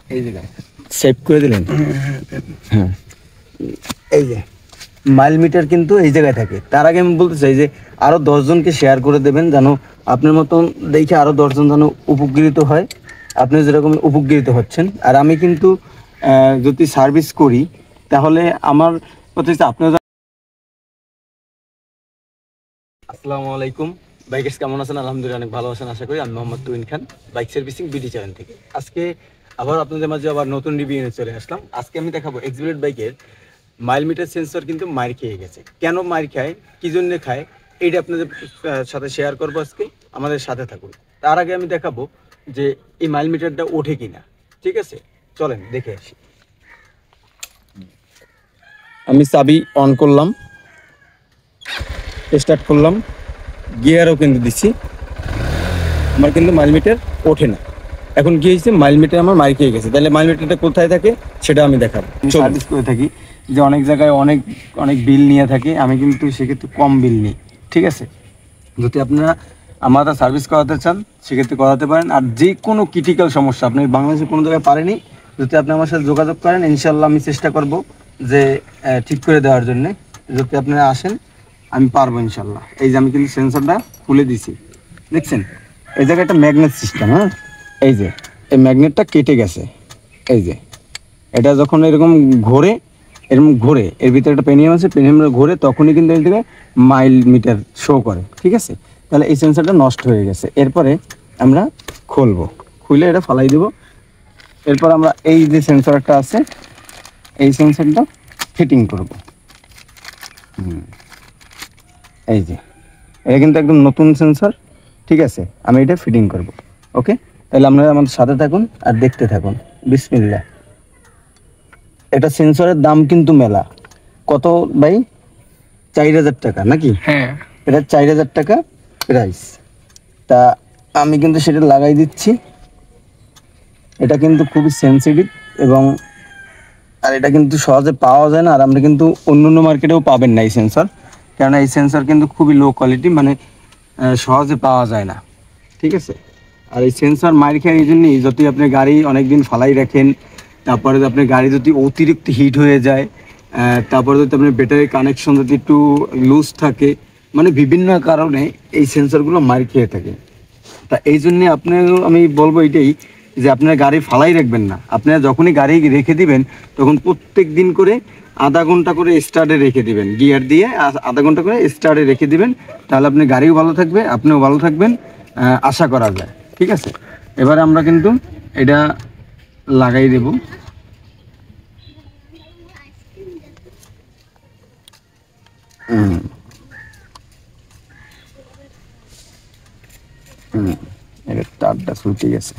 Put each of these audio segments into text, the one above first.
এই যে সেভ করে দিলেন। হ্যাঁ, এই যে মাইল মিটার কিন্তু এই জায়গায় থাকে। তার আগে আমি বলতে চাই যে আরও 10 জনকে শেয়ার করে দেবেন, যেন আপনার মতন দেখে আরও 10 জন যেন উপকৃত হয়। আপনি যেরকম উপকৃত হচ্ছেন। আর আমি কিন্তু যদি সার্ভিস করি তাহলে আমার কথা হচ্ছে আপনার। আসসালামু আলাইকুম বাইকার্স, কেমন আছেন? আলহামদুলিল্লাহ অনেক ভালো আছেন আশা করি। আমি মোহাম্মদ তুহিন খান, বাইক সার্ভিসিং বিডি চ্যানেল থেকে। আজকে আবার আপনাদের মাঝে আবার নতুন রিভিউ নিয়ে চলে আসলাম। আজকে আমি দেখাবো এক্সব্লেড বাইকের মাইল মিটার সেন্সর কিন্তু মাইর খেয়ে গেছে। কেন মাইর খায়, কী জন্য খায়, এইটা আপনাদের সাথে শেয়ার করবো আজকে। আমাদের সাথে থাকুন। তার আগে আমি দেখাবো যে এই মাইল মিটারটা ওঠে কিনা। ঠিক আছে, চলেন দেখে আসি। আমি চাবি অন করলাম, স্টার্ট করলাম, গিয়ারও কিন্তু দিচ্ছি, আমার কিন্তু মাইল মিটার ওঠে না। এখন কি হয়েছে, মাইল মিটার আমার মাইর খেয়ে গেছে। তাহলে মাইল মিটারটা কোথায় থাকে সেটা আমি দেখাবো। সার্ভিস করে থাকি যে অনেক জায়গায় অনেক অনেক বিল নিয়ে থাকি, আমি কিন্তু সেক্ষেত্রে কম বিল নিই। ঠিক আছে, যদি আপনারা আমরা সার্ভিস করাতে চান সেক্ষেত্রে করাতে পারেন। আর যে কোনো ক্রিটিক্যাল সমস্যা আপনি বাংলাদেশে কোনো জায়গায় পারেনি, যদি আপনি আমার সাথে যোগাযোগ করেন ইনশাল্লাহ আমি চেষ্টা করব যে ঠিক করে দেওয়ার জন্যে। যদি আপনারা আসেন আমি পারবো ইনশাল্লাহ। এই যে আমি কিন্তু সেন্সরটা খুলে দিছি, দেখছেন এই জায়গায় একটা ম্যাগনেট সিস্টেম। হ্যাঁ, এই যে এই ম্যাগনেটটা কেটে গেছে। এই যে এটা যখন এরকম ঘোরে, এরকম ঘোরে, এর ভিতরে একটা পেনিয়াম আছে, পেনিয়ামটা ঘোরে তখনই কিন্তু এই দিকে মাইল মিটার শো করে। ঠিক আছে, তাহলে এই সেন্সরটা নষ্ট হয়ে গেছে। এরপরে আমরা খুলবো, খুলে এটা ফালাই দেব। এরপর আমরা এই যে সেন্সরটা আছে এই সেন্সরটা ফিটিং করব। এই যে এটা কিন্তু একদম নতুন সেন্সর। ঠিক আছে, আমি এটা ফিটিং করব। ওকে, তাহলে আপনারা আমাদের সাথে থাকুন আর দেখতে থাকুন। বিসমিল্লাহ। এটা সেন্সরের দাম কিন্তু মেলা। কত ভাই? 4000 টাকা নাকি? হ্যাঁ, এটা 4000 টাকা প্রাইস। তা আমি কিন্তু সেটা লাগাই দিচ্ছি। এটা কিন্তু খুবই সেন্সিটিভ এবং আর এটা কিন্তু সহজে পাওয়া যায় না। আর আমরা কিন্তু অন্য অন্য মার্কেটেও পাবেন না এই সেন্সর, কেননা এই সেন্সর কিন্তু খুবই লো কোয়ালিটি, মানে সহজে পাওয়া যায় না। ঠিক আছে, আর এই সেন্সর মাইর খেয়ে এই জন্যই, যদি আপনি গাড়ি অনেক দিন ফালাই রাখেন, তারপরে যদি আপনার গাড়ি যদি অতিরিক্ত হিট হয়ে যায়, তারপরে যদি আপনার ব্যাটারি কানেকশন যদি একটু লুজ থাকে, মানে বিভিন্ন কারণে এই সেন্সরগুলো মাইর খেয়ে থাকে। তা এই জন্যে আপনারও আমি বলবো এটাই যে আপনার গাড়ি ফালাই রাখবেন না। আপনারা যখনই গাড়ি রেখে দিবেন তখন প্রত্যেক দিন করে আধা ঘন্টা করে স্টার্টে রেখে দিবেন, গিয়ার দিয়ে আধা ঘন্টা করে স্টার্টে রেখে দিবেন। তাহলে আপনার গাড়িও ভালো থাকবে, আপনিও ভালো থাকবেন, আশা করা যায়। ঠিক আছে, এবারে আমরা কিন্তু এটা লাগাই দেব। এটা তারটা ছুটে গেছে।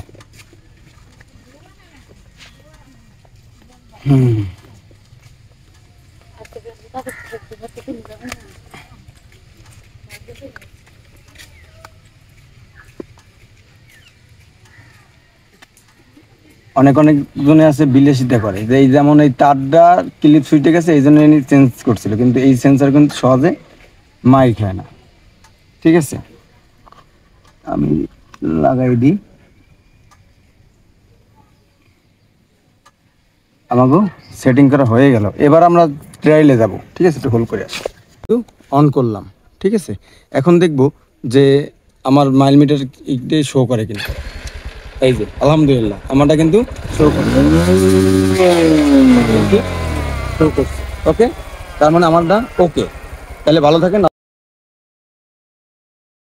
অনেক অনেক জনে আছে বিলাসিতা করে যে এই যেমন এই তারটা ক্লিপ ছুটে গেছে এই জন্য চেঞ্জ করছিল, কিন্তু এই সেন্সর কিন্তু সহজে মাইর খায় না। ঠিক আছে, আমি লাগাই দিই। আমাকে সেটিং করা হয়ে গেল। এবার আমরা ট্রায়ালে যাব। ঠিক আছে, একটু হোল্ড করে আসি। অন করলাম। ঠিক আছে, এখন দেখব যে আমার মাইল মিটার শো করে কিনা। এই যে আলহামদুলিল্লাহ আমারটা কিন্তু শো করছে। ওকে, তার মানে আমারটা ওকে। তাহলে ভালো থাকেন।